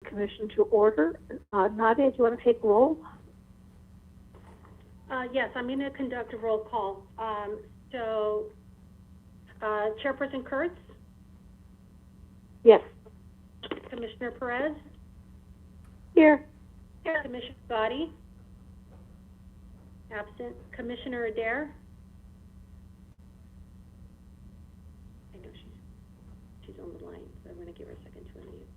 commission to order. Nadia, do you want to take roll? Yes, I'm going to conduct a roll call. Chairperson Kurtz? Yes. Commissioner Perez? Here. Commissioner Gotti? Absent. Commissioner Adair? I know she's on the line, so I'm going to give her a second to unmute.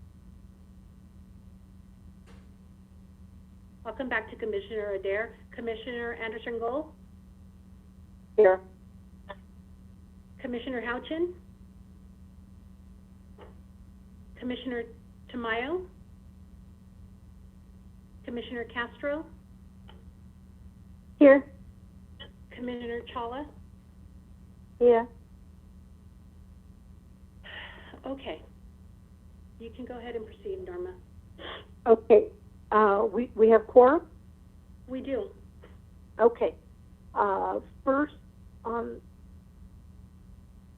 I'll come back to Commissioner Adair. Commissioner Anderson-Gold? Here. Commissioner Houchin? Commissioner Tamayo? Commissioner Castro? Here. Commissioner Chawla? Here. Okay. You can go ahead and proceed, Norma. Okay. We have quorum? We do. Okay. First on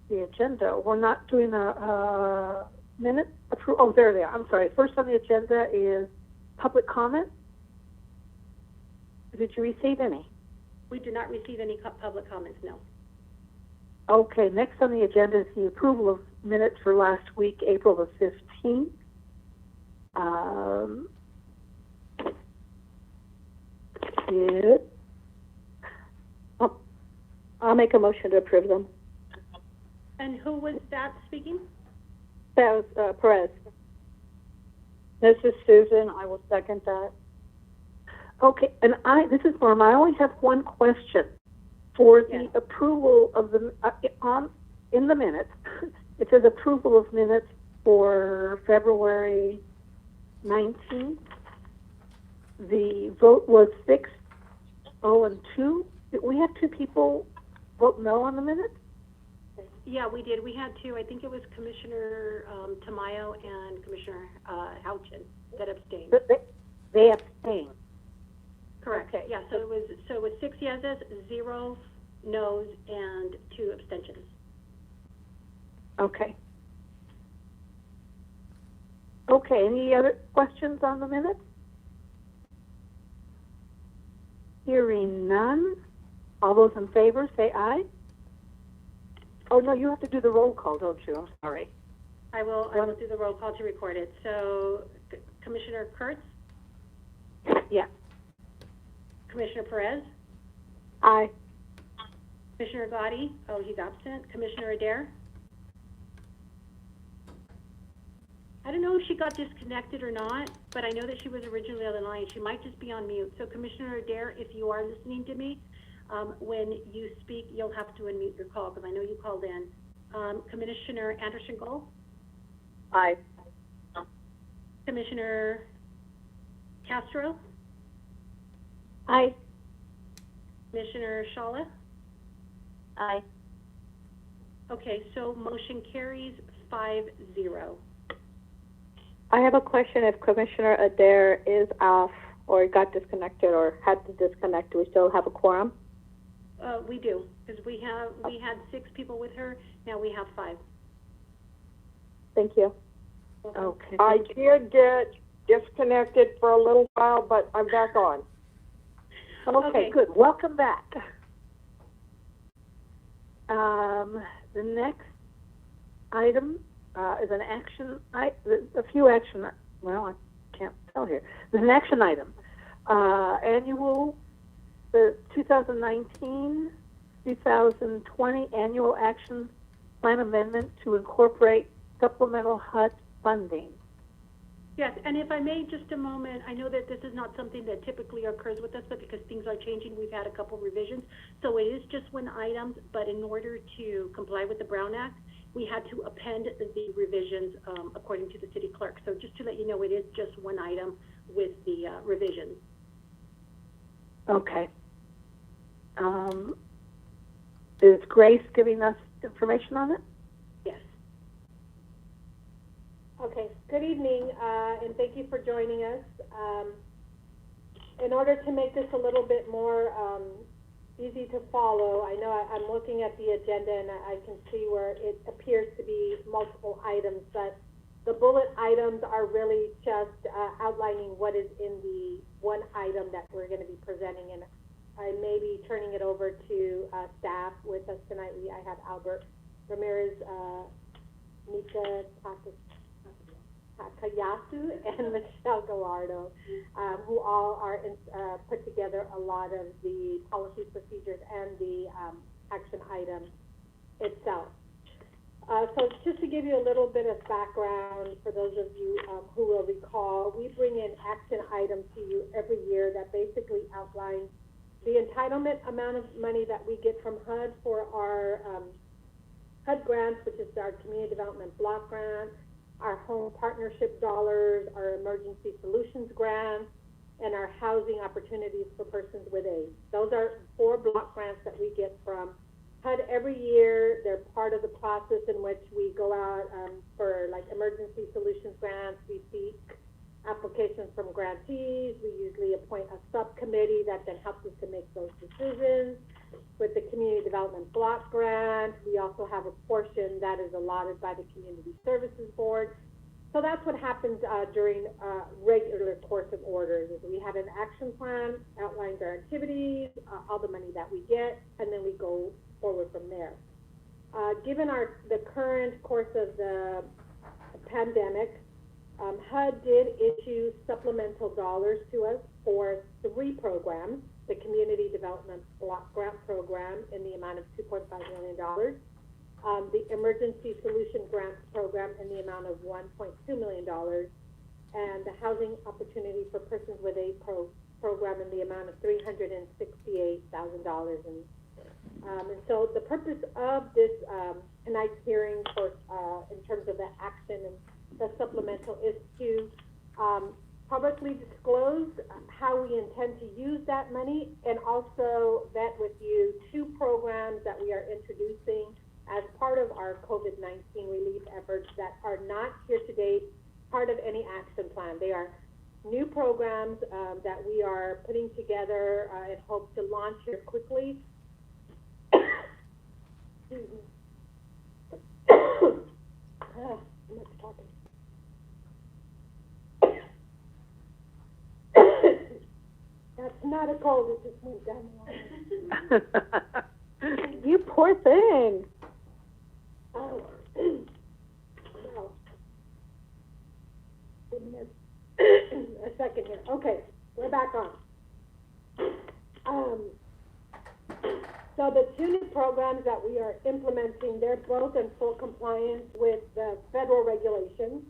the agenda, we're not doing a minute. Oh, there they are. I'm sorry. First on the agenda is public comment. Did you receive any? We did not receive any public comments, no. Okay, next on the agenda is the approval of minutes for last week, April the 15th. I'll make a motion to approve them. And who was that speaking? That was Perez. This is Susan. I will second that. Okay, and this is Norma. I only have one question for the approval of the in the minutes. It says approval of minutes for February 19th. The vote was 6-0-2. Did we have two people vote no on the minutes? Yeah, we did. We had two. I think it was Commissioner Tamayo and Commissioner Houchin that abstained. But they abstained. Correct. Okay. Yeah. So it was 6 yeses, 0 noes, and 2 abstentions. Okay. Okay. Any other questions on the minutes? Hearing none. All those in favor say aye. Oh no, you have to do the roll call, don't you? I'm sorry. I will do the roll call to record it. So, Commissioner Kurtz? Yeah. Commissioner Perez? Aye. Commissioner Gotti? Oh, he's absent. Commissioner Adair? I don't know if she got disconnected or not, but I know that she was originally on the line. She might just be on mute. So, Commissioner Adair, if you are listening to me, when you speak, you'll have to unmute your call because I know you called in. Commissioner Anderson-Gold? Aye. Commissioner Castro? Aye. Commissioner Chawla? Aye. Okay, so motion carries 5-0. I have a question. If Commissioner Adair is off or got disconnected or had to disconnect, do we still have a quorum? We do, because we had 6 people with her. Now we have 5. Thank you. Okay. I did get disconnected for a little while, but I'm back on. Okay, good. Welcome back. The next item is an action. A few action. Well, I can't tell here. There's an action item. The 2019-2020 annual action plan amendment to incorporate supplemental HUD funding. Yes, and if I may, just a moment, I know that this is not something that typically occurs with us, but because things are changing, we've had a couple revisions. So it is just one item, but in order to comply with the Brown Act, we had to append the revisions according to the city clerk. So just to let you know, it is just one item with the revisions. Okay. Is Grace giving us information on it? Yes. Okay, good evening, and thank you for joining us. In order to make this a little bit more easy to follow, I know I'm looking at the agenda and I can see where it appears to be multiple items, but the bullet items are really just outlining what is in the one item that we're going to be presenting, and I may be turning it over to staff. With us tonight, I have Albert Ramirez, Mika Takayasu, and Michelle Gallardo, who all are put together a lot of the policies, procedures, and the action item itself. So just to give you a little bit of background for those of you who will recall, we bring in action items to you every year that basically outline the entitlement amount of money that we get from HUD for our HUD grants, which is our Community Development Block Grant, our Home Partnership Dollars, our Emergency Solutions Grants, and our Housing Opportunities for Persons with AIDS. Those are 4 block grants that we get from HUD every year. They're part of the process in which we go out for like emergency solutions grants. We seek applications from grantees. We usually appoint a subcommittee that then helps us to make those decisions. With the Community Development Block Grant, we also have a portion that is allotted by the Community Services Board. So that's what happens during regular course of orders. Is we have an action plan, outlines our activities, all the money that we get, and then we go forward from there. Given the current course of the pandemic, HUD did issue supplemental dollars to us for 3 programs: the Community Development Block Grant Program in the amount of $2.5 million, the Emergency Solution Grants Program in the amount of $1.2 million, and the Housing Opportunity for Persons with AIDS program in the amount of $368,000. And so the purpose of this tonight's hearing for in terms of the action and the supplemental is to publicly disclose how we intend to use that money, and also vet with you 2 programs that we are introducing as part of our COVID-19 relief efforts that are not here to date part of any action plan. They are new programs that we are putting together and hope to launch here quickly. Excuse me. I'm not talking. That's not a cold, it just went down the line. You poor thing. Oh, no. Give me a second here. Okay, we're back on. So the 2 new programs that we are implementing, they're both in full compliance with the federal regulations.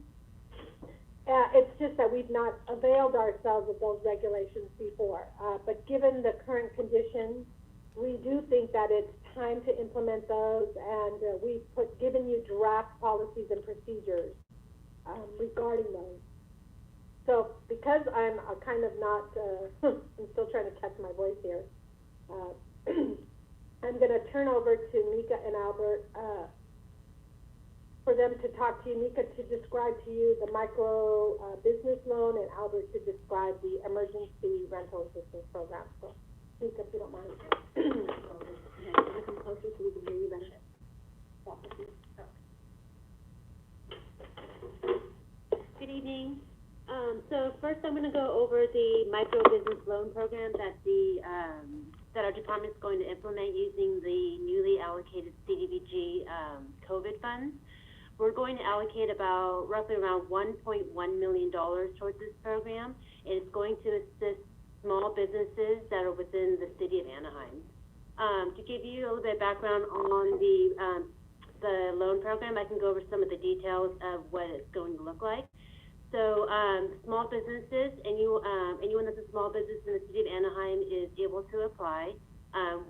It's just that we've not availed ourselves of those regulations before. But given the current conditions, we do think that it's time to implement those, and we've given you draft policies and procedures regarding those. So because I'm kind of not, I'm still trying to catch my voice here, I'm going to turn over to Mika and Albert for them to talk to you. Mika to describe to you the micro business loan, and Albert to describe the emergency rental assistance program. So, Mika, if you don't mind. Come closer so we can hear you better. Good evening. So first I'm going to go over the micro business loan program that that our department is going to implement using the newly allocated CDBG COVID funds. We're going to allocate roughly around $1.1 million towards this program, and it's going to assist small businesses that are within the city of Anaheim. To give you a little bit of background on the loan program, I can go over some of the details of what it's going to look like. So small businesses, anyone that's a small business in the city of Anaheim is able to apply.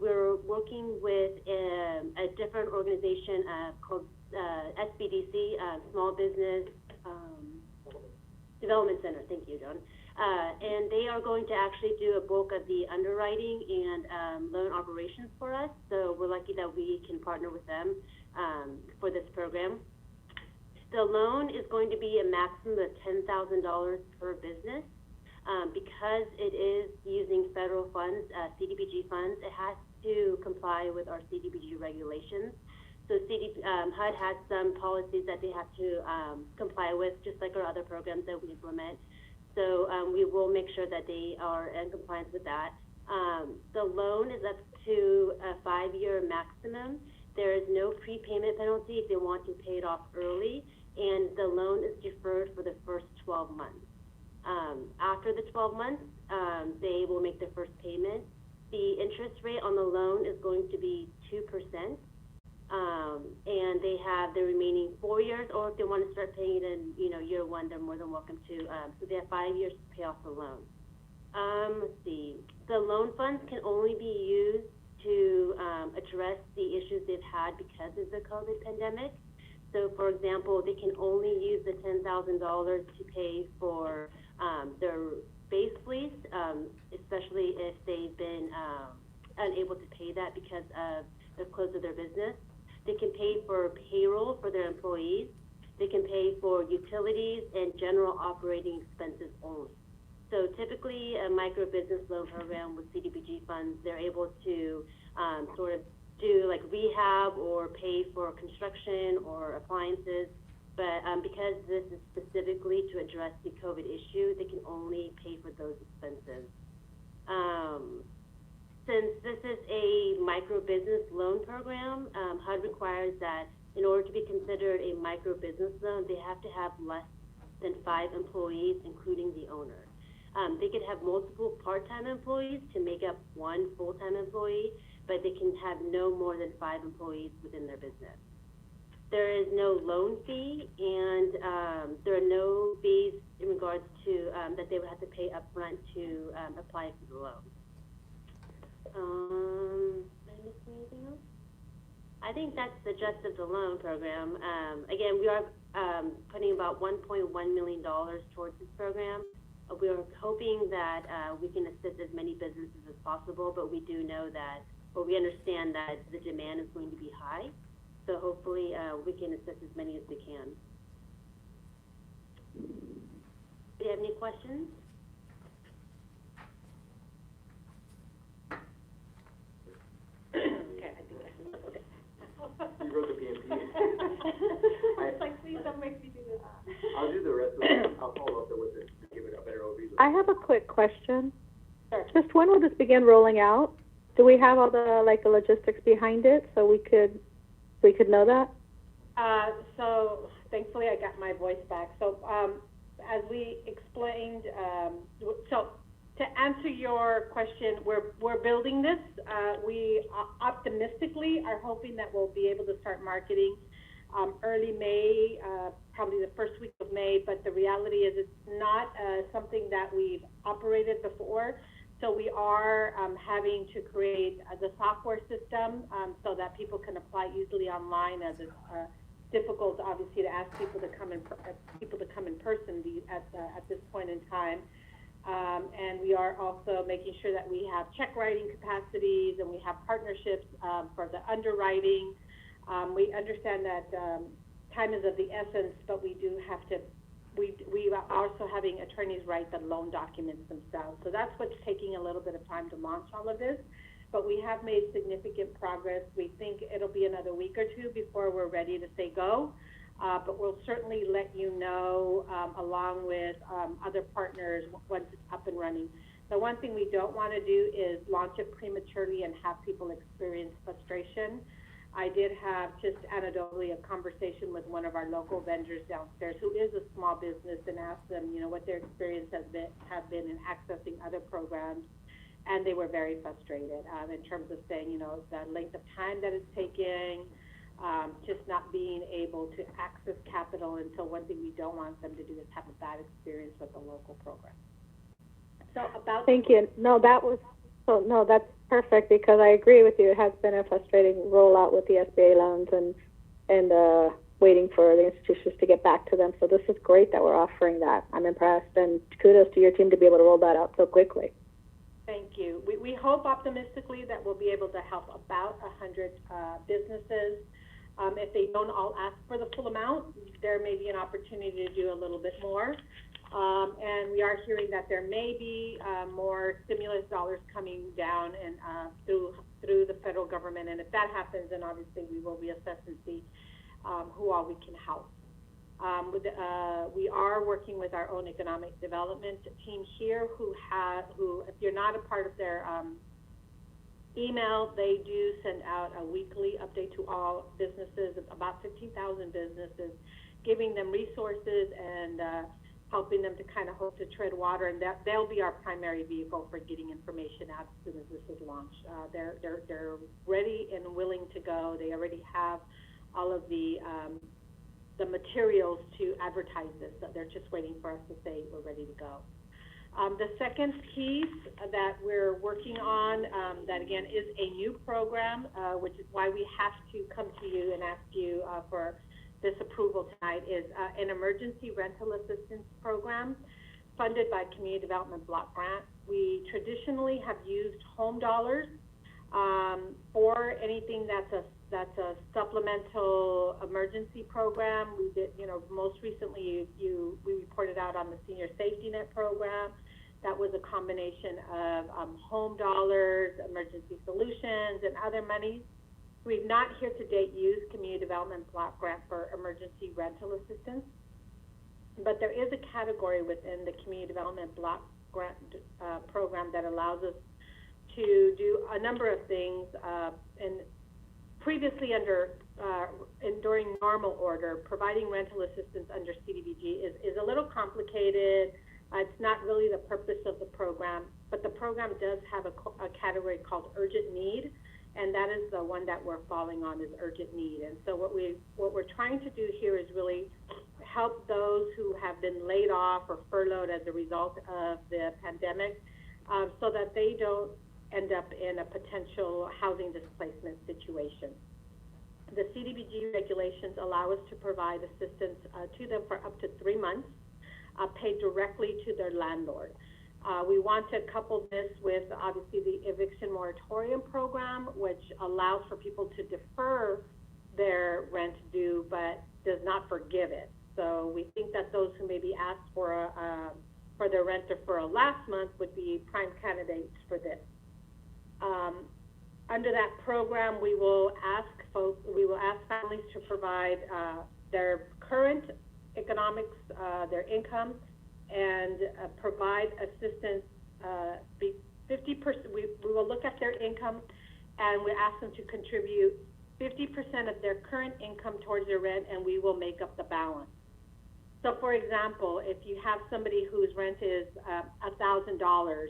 We're working with a different organization called SBDC, Small Business Development Center. Thank you, John. And they are going to actually do a bulk of the underwriting and loan operations for us. So we're lucky that we can partner with them for this program. The loan is going to be a maximum of $10,000 per business. Because it is using federal funds, CDBG funds, it has to comply with our CDBG regulations. So HUD has some policies that they have to comply with, just like our other programs that we implement. So we will make sure that they are in compliance with that. The loan is up to a 5-year maximum. There is no prepayment penalty if they want to pay it off early, and the loan is deferred for the first 12 months. After the 12 months, they will make their first payment. The interest rate on the loan is going to be 2%, and they have the remaining 4 years, or if they want to start paying it in, year one, they're more than welcome to. So they have 5 years to pay off the loan. Let's see. The loan funds can only be used to address the issues they've had because of the COVID pandemic. So, for example, they can only use the $10,000 to pay for their base lease, especially if they've been unable to pay that because of the close of their business. They can pay for payroll for their employees. They can pay for utilities and general operating expenses only. So typically, a micro business loan program with CDBG funds, they're able to sort of do like rehab or pay for construction or appliances. But because this is specifically to address the COVID issue, they can only pay for those expenses. Since this is a micro business loan program, HUD requires that in order to be considered a micro business loan, they have to have less than 5 employees, including the owner. They could have multiple part-time employees to make up one full-time employee, but they can have no more than 5 employees within their business. There is no loan fee, and there are no fees in regards to that they would have to pay upfront to apply for the loan. Am I missing anything else? I think that's the gist of the loan program. Again, we are putting about $1.1 million towards this program. We are hoping that we can assist as many businesses as possible, but we do know that, or we understand that the demand is going to be high. So hopefully we can assist as many as we can. Do you have any questions? Okay, I think I You wrote the PMP. It's like, please don't make me do this. I'll do the rest of it. I'll follow up with it to give it a better overview. I have a quick question. Sure. Just when will this begin rolling out? Do we have all the the logistics behind it so we could know that? So thankfully I got my voice back. So as we explained, so to answer your question, we're building this. We optimistically are hoping that we'll be able to start marketing early May, probably the first week of May, but the reality is it's not something that we've operated before. So we are having to create the software system so that people can apply easily online, as it's difficult, obviously, to ask people to come in person at this point in time. And we are also making sure that we have check writing capacities and we have partnerships for the underwriting. We understand that time is of the essence, but we do have to. We are also having attorneys write the loan documents themselves. So that's what's taking a little bit of time to launch all of this. But we have made significant progress. We think it'll be another week or two before we're ready to say go. But we'll certainly let you know along with other partners once it's up and running. The one thing we don't want to do is launch it prematurely and have people experience frustration. I did have just anecdotally a conversation with one of our local vendors downstairs who is a small business and asked them, what their experience have been in accessing other programs. And they were very frustrated in terms of saying, the length of time that it's taking, just not being able to access capital. And so one thing we don't want them to do is have a bad experience with the local program. So about Thank you. No, that's perfect, because I agree with you. It has been a frustrating rollout with the SBA loans and waiting for the institutions to get back to them. So this is great that we're offering that. I'm impressed, and kudos to your team to be able to roll that out so quickly. Thank you. We hope optimistically that we'll be able to help about 100 businesses. If they don't all ask for the full amount, there may be an opportunity to do a little bit more. And we are hearing that there may be more stimulus dollars coming down and through the federal government. And if that happens, then obviously we will reassess and see who all we can help. We are working with our own economic development team here, who if you're not a part of their email, they do send out a weekly update to all businesses, about 15,000 businesses, giving them resources and helping them to kind of hope to tread water, and that they'll be our primary vehicle for getting information out as soon as this is launched. They're ready and willing to go. They already have all of the materials to advertise this. So they're just waiting for us to say we're ready to go. The second piece that we're working on, that again is a new program, which is why we have to come to you and ask you for this approval tonight, is an emergency rental assistance program funded by Community Development Block Grant. We traditionally have used home dollars for anything that's a supplemental emergency program. We did, most recently we reported out on the Senior Safety Net program. That was a combination of home dollars, emergency solutions, and other monies. We've not here to date used Community Development Block Grant for emergency rental assistance, but there is a category within the Community Development Block Grant program that allows us to do a number of things. And previously during normal order, providing rental assistance under CDBG is a little complicated. It's not really the purpose of the program, but the program does have a category called urgent need, and that is the one that we're falling on, is urgent need. And so what we're trying to do here is really help those who have been laid off or furloughed as a result of the pandemic, so that they don't end up in a potential housing displacement situation. The CDBG regulations allow us to provide assistance to them for up to 3 months, paid directly to their landlord. We want to couple this with, obviously, the eviction moratorium program, which allows for people to defer their rent due, but does not forgive it. So we think that those who maybe asked for their rent deferral last month would be prime candidates for this. Under that program, we will ask families to provide their current economics, their income, and provide assistance. 50%. We will look at their income, and we ask them to contribute 50% of their current income towards their rent, and we will make up the balance. So, for example, if you have somebody whose rent is $1,000,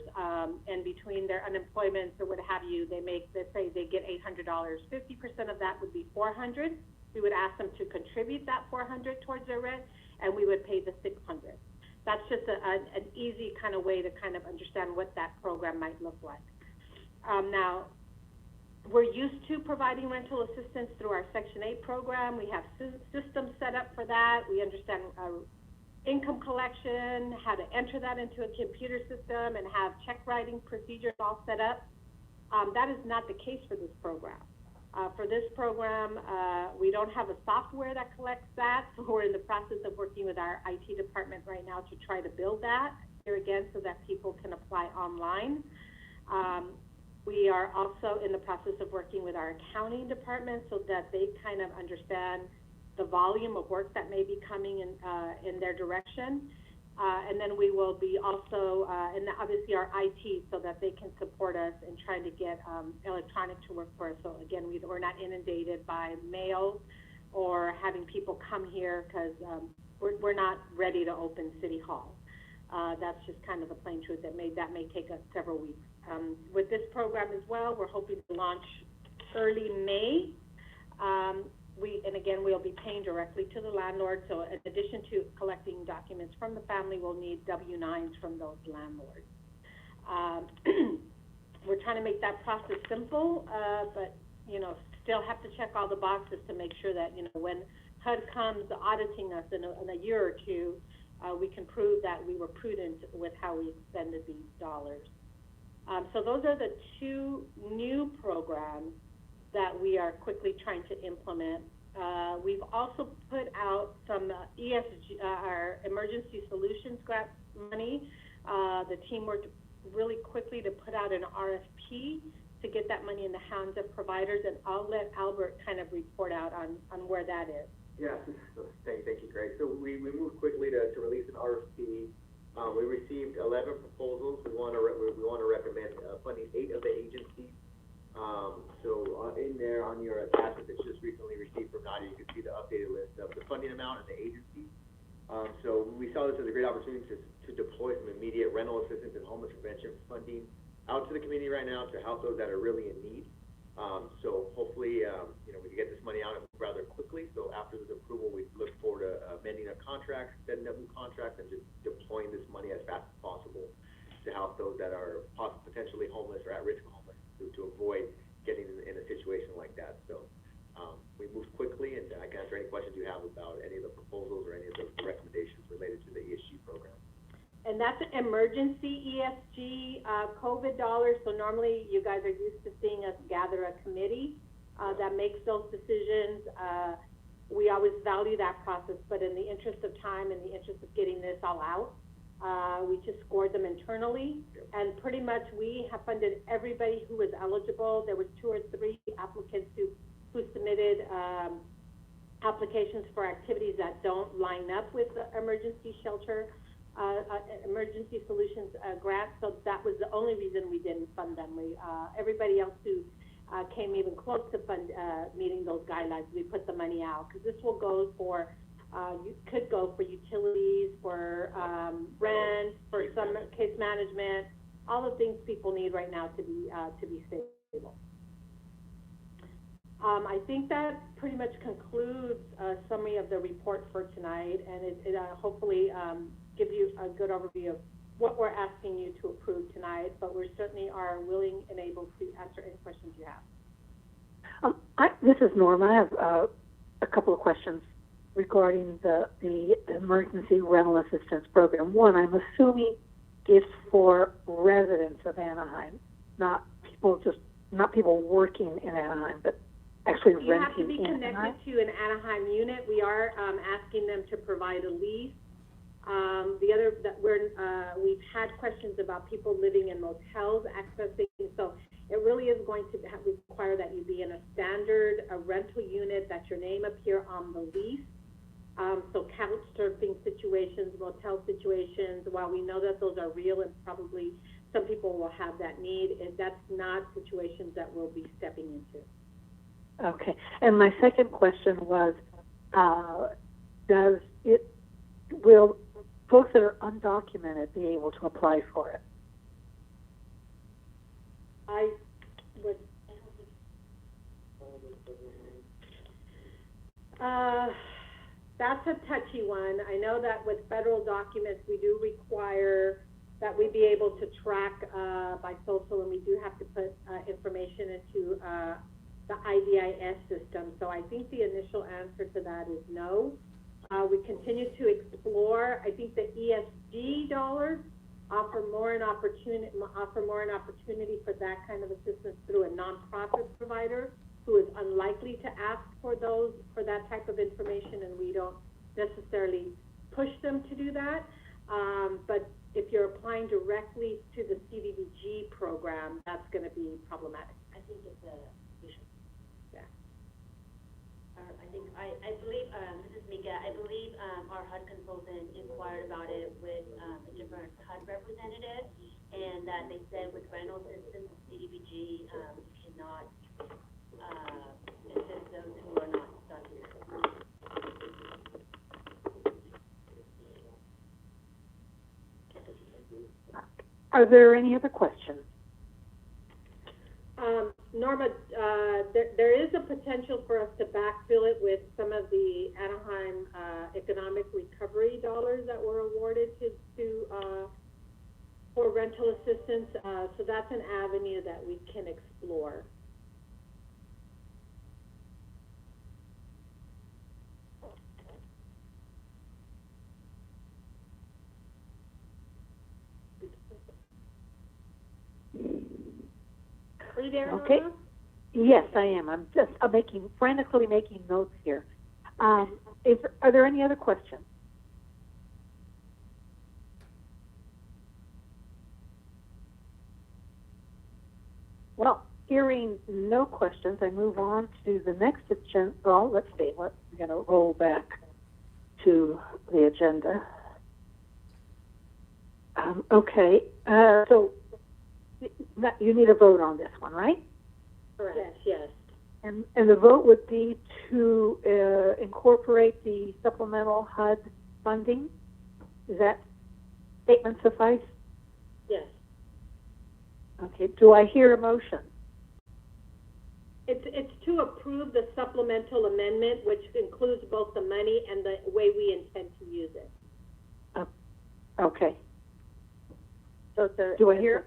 and between their unemployment or what have you, they make, let's say they get $800. 50% of that would be $400. We would ask them to contribute that $400 towards their rent, and we would pay the $600. That's just an easy kind of way to kind of understand what that program might look like. Now, we're used to providing rental assistance through our Section 8 program. We have systems set up for that. We understand income collection, how to enter that into a computer system, and have check writing procedures all set up. That is not the case for this program. For this program, we don't have a software that collects that, so we're in the process of working with our IT department right now to try to build that, here again, so that people can apply online. We are also in the process of working with our accounting department so that they kind of understand the volume of work that may be coming in their direction. And then we will be also, and obviously our IT, so that they can support us in trying to get electronic to work for us. So again, we're not inundated by mail or having people come here, because we're not ready to open City Hall. That's just kind of the plain truth. That may take us several weeks. With this program as well, we're hoping to launch early May. And again, we'll be paying directly to the landlord. So in addition to collecting documents from the family, we'll need W-9s from those landlords. We're trying to make that process simple, but, still have to check all the boxes to make sure that, when HUD comes auditing us in a year or two, we can prove that we were prudent with how we expended these dollars. So those are the two new programs that we are quickly trying to implement. We've also put out some ESG, our Emergency Solutions grant money. The team worked really quickly to put out an RFP to get that money in the hands of providers, and I'll let Albert kind of report out on where that is. Yeah, so thank you, Greg. So we moved quickly to release an RFP. We received 11 proposals. We want to recommend funding 8 of the agencies. In there on your attachment that's just recently received from Nadia, you can see the updated list of the funding amount and the agencies. So we saw this as a great opportunity to deploy some immediate rental assistance and homeless prevention funding out to the community right now to help those that are really in need. So hopefully, we can get this money out rather quickly. So after this approval, we look forward to amending a contract, setting up new contracts, and just deploying this money as fast as possible to help those that are potentially homeless or at risk of homeless to avoid getting in a situation like that. So we moved quickly, and I can answer any questions you have about any of the proposals or any of the recommendations related to the ESG program. And that's an emergency ESG COVID dollars. So normally you guys are used to seeing us gather a committee that makes those decisions. We always value that process, but in the interest of time, in the interest of getting this all out, we just scored them internally. And pretty much we have funded everybody who was eligible. There was 2 or 3 applicants who submitted applications for activities that don't line up with the emergency shelter. Emergency Solutions grant, so that was the only reason we didn't fund them. Everybody else who came even close to meeting those guidelines, we put the money out, because this will go for, could go for utilities, for rent, for some case management, all the things people need right now to be stable. I think that pretty much concludes a summary of the report for tonight, and it hopefully give you a good overview of what we're asking you to approve tonight, but we certainly are willing and able to answer any questions you have. This is Norma. I have a couple of questions regarding the Emergency Rental Assistance Program. One, I'm assuming it's for residents of Anaheim, not people working in Anaheim, but actually renting in Anaheim. You have to be connected to an Anaheim unit. We are asking them to provide a lease. The other that we've had questions about people living in motels accessing, so it really is going to require that you be in a rental unit, that your name appear on the lease. So couch surfing situations, motel situations, while we know that those are real and probably some people will have that need, and that's not situations that we'll be stepping into. Okay, and my second question was, will folks that are undocumented be able to apply for it? I would. That's a touchy one. I know that with federal documents, we do require that we be able to track by social, and we do have to put information into the IDIS system. So I think the initial answer to that is no. We continue to explore. I think the ESG dollars offer more an opportunity for that kind of assistance through a nonprofit provider who is unlikely to ask for that type of information, and we don't necessarily push them to do that. But if you're applying directly to the CDBG program, that's going to be problematic. I think it's a I believe, this is Mika, I believe our HUD consultant inquired about it with a different HUD representative, and that they said with rental assistance, CDBG cannot assist those who are not documented. Are there any other questions? Norma, there is a potential for us to backfill it with some of the Anaheim economic recovery dollars that were awarded for rental assistance. So that's an avenue that we can explore. Are you there, okay. Norma? Yes, I am. I'm frantically making notes here. Are there any other questions? Well, hearing no questions, I move on to the next agenda. Well, let's see. We're going to roll back to the agenda. Okay. So you need a vote on this one, right? Correct. Yes. And the vote would be to incorporate the supplemental HUD funding. Does that statement suffice? Yes. Okay. Do I hear a motion? It's to approve the supplemental amendment, which includes both the money and the way we intend to use it. Okay. So Do I hear?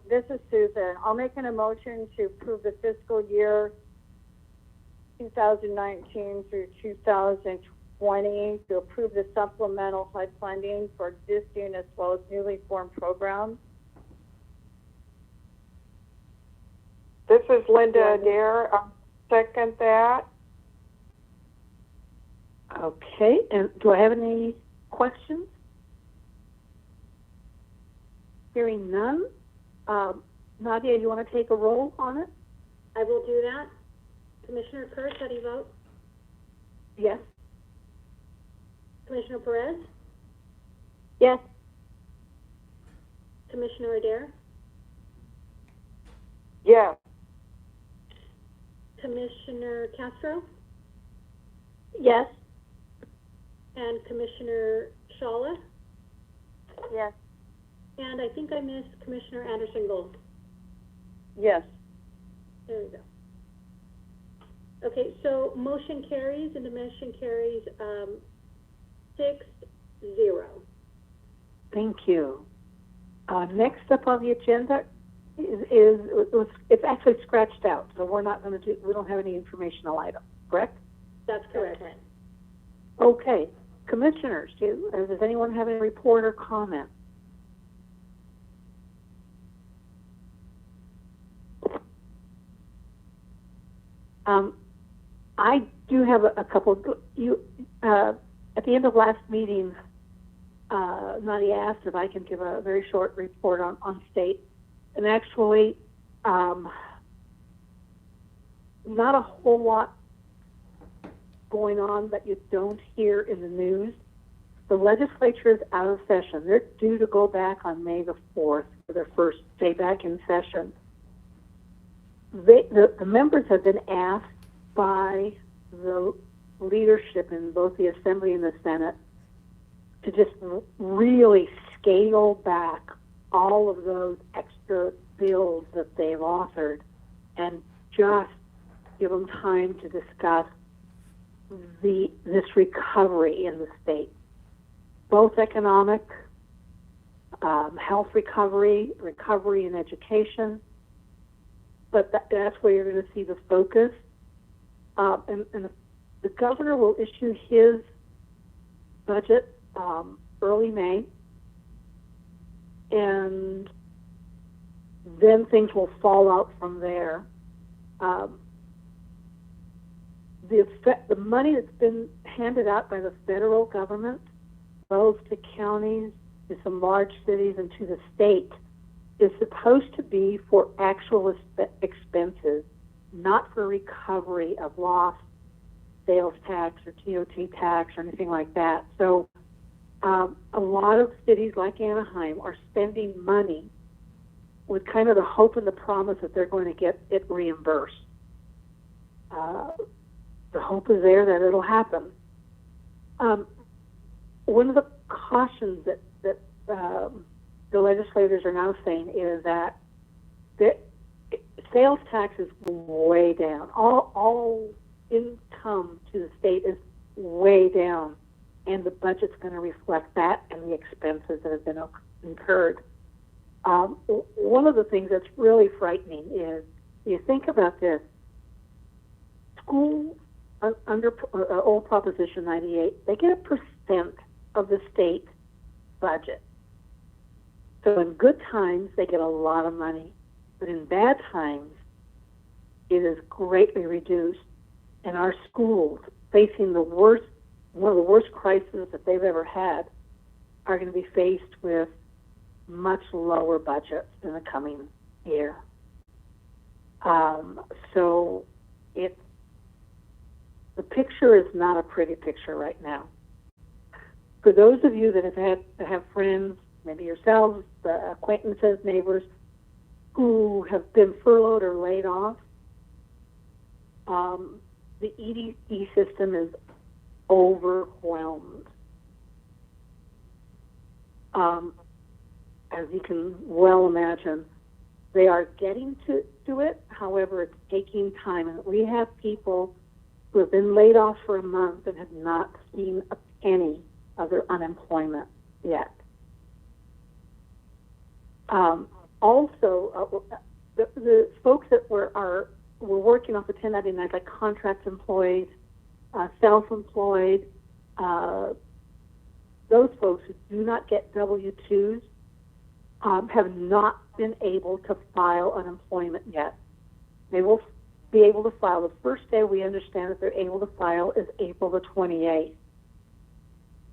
this is Susan. I'll make an motion to approve the fiscal year 2019 through 2020 to approve the supplemental HUD funding for existing as well as newly formed programs. This is Linda Adair. I'll second that. Okay. And do I have any questions? Hearing none. Nadia, you want to take a roll on it? I will do that. Commissioner Kurtz, how do you vote? Yes. Commissioner Perez? Yes. Commissioner Adair? Yes. Commissioner Castro? Yes. And Commissioner Shawla? Yes. And I think I missed Commissioner Anderson Gold. Yes. There we go. Okay, so motion carries, and the motion carries 6-0. Thank you. Next up on the agenda it's actually scratched out, so we don't have any informational items, correct? That's correct. Okay. Commissioners, does anyone have any report or comment? I do have a couple. At the end of last meeting, Nadia asked if I can give a very short report on state. And actually, not a whole lot going on that you don't hear in the news. The legislature is out of session. They're due to go back on May the 4th for their first day back in session. The members have been asked by the leadership in both the Assembly and the Senate to just really scale back all of those extra bills that they've authored and just give them time to discuss this recovery in the state, both economic, health recovery in education, but that's where you're going to see the focus. And the governor will issue his budget early May, and then things will fall out from there. The money that's been handed out by the federal government, both to counties, to some large cities, and to the state, is supposed to be for actual expenses, not for recovery of lost sales tax or TOT tax or anything like that. So a lot of cities like Anaheim are spending money with kind of the hope and the promise that they're going to get it reimbursed. The hope is there that it'll happen. One of the cautions that the legislators are now saying is that the sales tax is way down. All income to the state is way down, and the budget's going to reflect that and the expenses that have been incurred. One of the things that's really frightening is, you think about this, schools under old Proposition 98, they get a percent of the state budget. So in good times, they get a lot of money, but in bad times, it is greatly reduced, and our schools, facing the worst, one of the worst crises that they've ever had, are going to be faced with much lower budgets in the coming year. So the picture is not a pretty picture right now. For those of you that have friends, maybe yourselves, acquaintances, neighbors, who have been furloughed or laid off, the EDE system is overwhelmed. As you can well imagine, they are getting to it. However, it's taking time. And we have people who have been laid off for a month and have not seen a penny of their unemployment yet. Also, the folks that were working off the 1099, like contract employees, self-employed, those folks who do not get W-2s have not been able to file unemployment yet. They will be able to file. The first day we understand that they're able to file is April the 28th.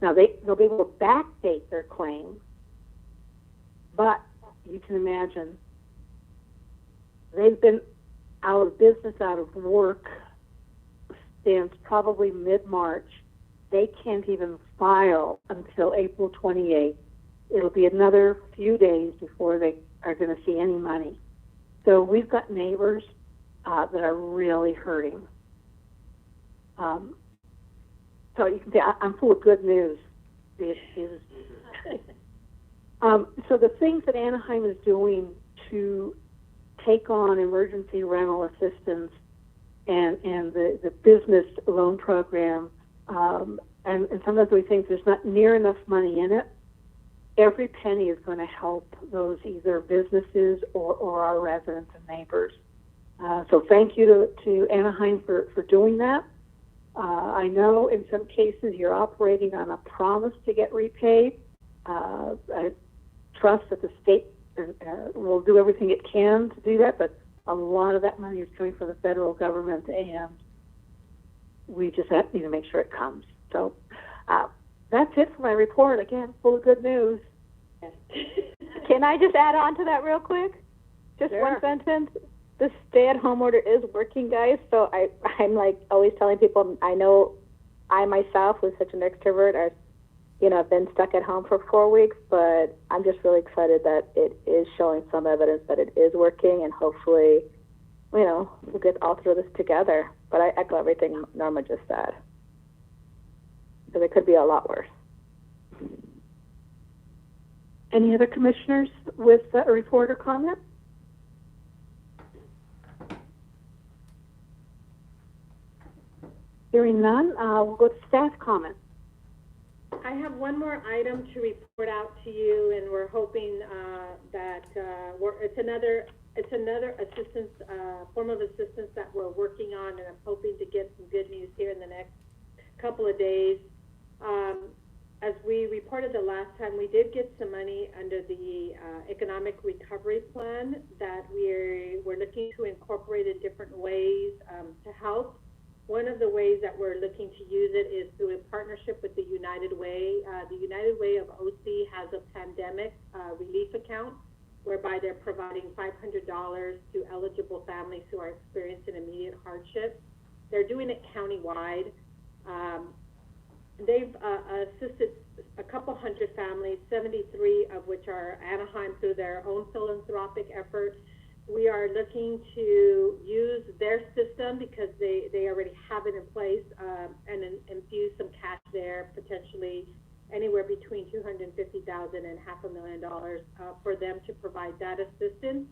Now, they'll be able to backdate their claim, but you can imagine they've been out of business, out of work since probably mid-March. They can't even file until April 28th. It'll be another few days before they are going to see any money. So we've got neighbors that are really hurting. So you can see I'm full of good news. So the things that Anaheim is doing to take on emergency rental assistance and the business loan program, and sometimes we think there's not near enough money in it. Every penny is going to help those either businesses or our residents and neighbors. So thank you to Anaheim for doing that. I know in some cases you're operating on a promise to get repaid. I trust that the state will do everything it can to do that, but a lot of that money is coming from the federal government, and we just need to make sure it comes. So that's it for my report. Again, full of good news. Can I just add on to that real quick? Just Sure. one sentence. The stay-at-home order is working, guys. So I'm like always telling people, I know I myself, who's such an extrovert, I've been stuck at home for 4 weeks, but I'm just really excited that it is showing some evidence that it is working, and hopefully, we'll get all through this together. But I echo everything Norma just said, because it could be a lot worse. Any other commissioners with a report or comment? Hearing none, we'll go to staff comments. I have one more item to report out to you, and we're hoping that it's another assistance, form of assistance that we're working on, and I'm hoping to get some good news here in the next couple of days. As we reported the last time, we did get some money under the economic recovery plan that we're looking to incorporate in different ways to help. One of the ways that we're looking to use it is through a partnership with the United Way. The United Way of OC has a pandemic relief account whereby they're providing $500 to eligible families who are experiencing immediate hardship. They're doing it countywide. They've assisted a couple hundred families, 73 of which are Anaheim through their own philanthropic efforts. We are looking to use their system because they already have it in place and infuse some cash there, potentially anywhere between $250,000 and $500,000 for them to provide that assistance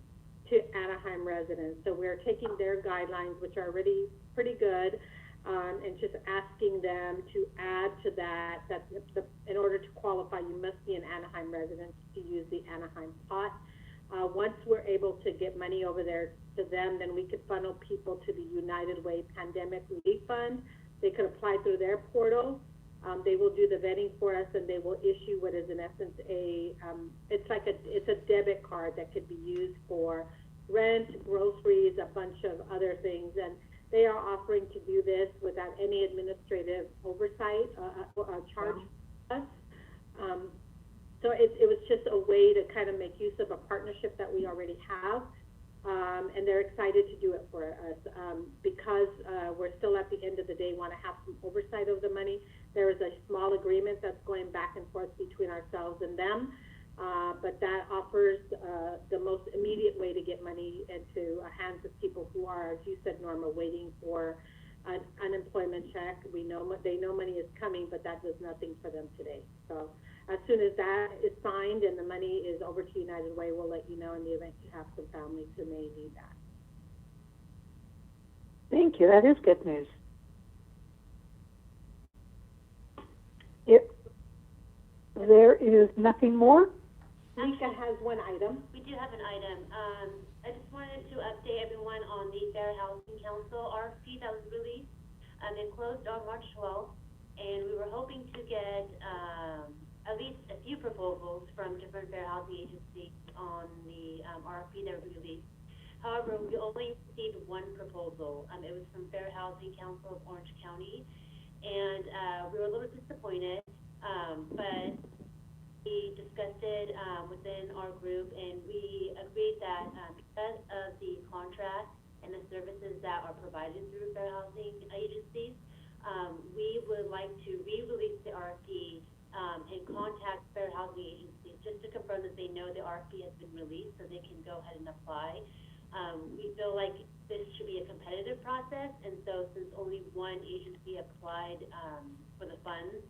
to Anaheim residents. So we're taking their guidelines, which are already pretty good, and just asking them to add to that in order to qualify, you must be an Anaheim resident to use the Anaheim pot. Once we're able to get money over there to them, then we could funnel people to the United Way Pandemic Relief Fund. They could apply through their portal. They will do the vetting for us, and they will issue what is in essence it's a debit card that could be used for rent, groceries, a bunch of other things, and they are offering to do this without any administrative oversight, charge us. So it was just a way to kind of make use of a partnership that we already have. And they're excited to do it for us because we're still at the end of the day want to have some oversight of the money. There is a small agreement that's going back and forth between ourselves and them, but that offers the most immediate way to get money into hands of people who are, as you said, Norma, waiting for an unemployment check. We know they know money is coming, but that does nothing for them today. So as soon as that is signed and the money is over to United Way, we'll let you know in the event you have some families who may need that. Thank you. That is good news. If there is nothing more, Nika has one item. We do have an item. I just wanted to update everyone on the Fair Housing Council RFP that was released. It closed on March 12th, and we were hoping to get at least a few proposals from different fair housing agencies on the RFP that was released. However, we only received one proposal. It was from Fair Housing Council of Orange County, and we were a little disappointed, but we discussed it within our group, and we agreed that because of the contract and the services that are provided through fair housing agencies, we would like to re-release the RFP and contact fair housing agencies just to confirm that they know the RFP has been released so they can go ahead and apply. We feel like this should be a competitive process, and so since only one agency applied for the funds,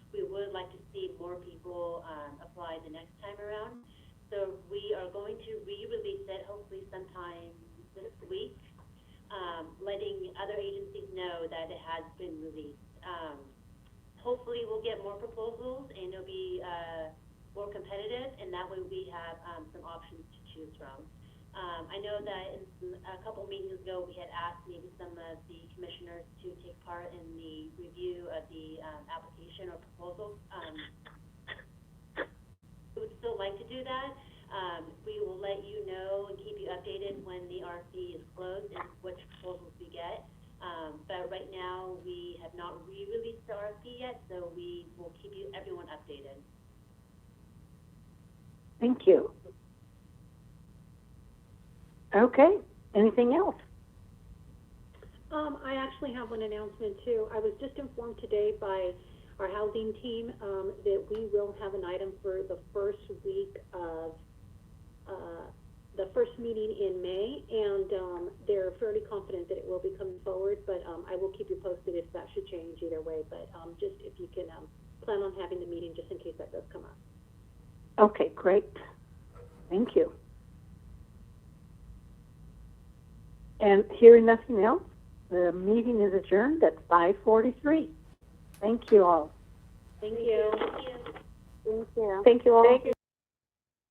we would like to see more people apply the next time around. So we are going to re-release it hopefully sometime this week, letting other agencies know that it has been released. Hopefully we'll get more proposals and it'll be more competitive, and that way we have some options to choose from. I know that in a couple meetings ago we had asked maybe some of the commissioners to take part in the review of the application or proposal. We would still like to do that. We will let you know and keep you updated when the RFP is closed and which proposals we get. But right now we have not re-released the RFP yet, so we will keep everyone updated. thank you. Okay, anything else? I actually have one announcement too. I was just informed today by our housing team that we will have an item for the first week of the first meeting in May, and they're fairly confident that it will be coming forward, but I will keep you posted if that should change either way, but just if you can plan on having the meeting just in case that does come up. Okay, great. Thank you. And hearing nothing else, the meeting is adjourned at 5:43. Thank you all. Thank you. Thank you. Thank you. Thank you all. Thank you.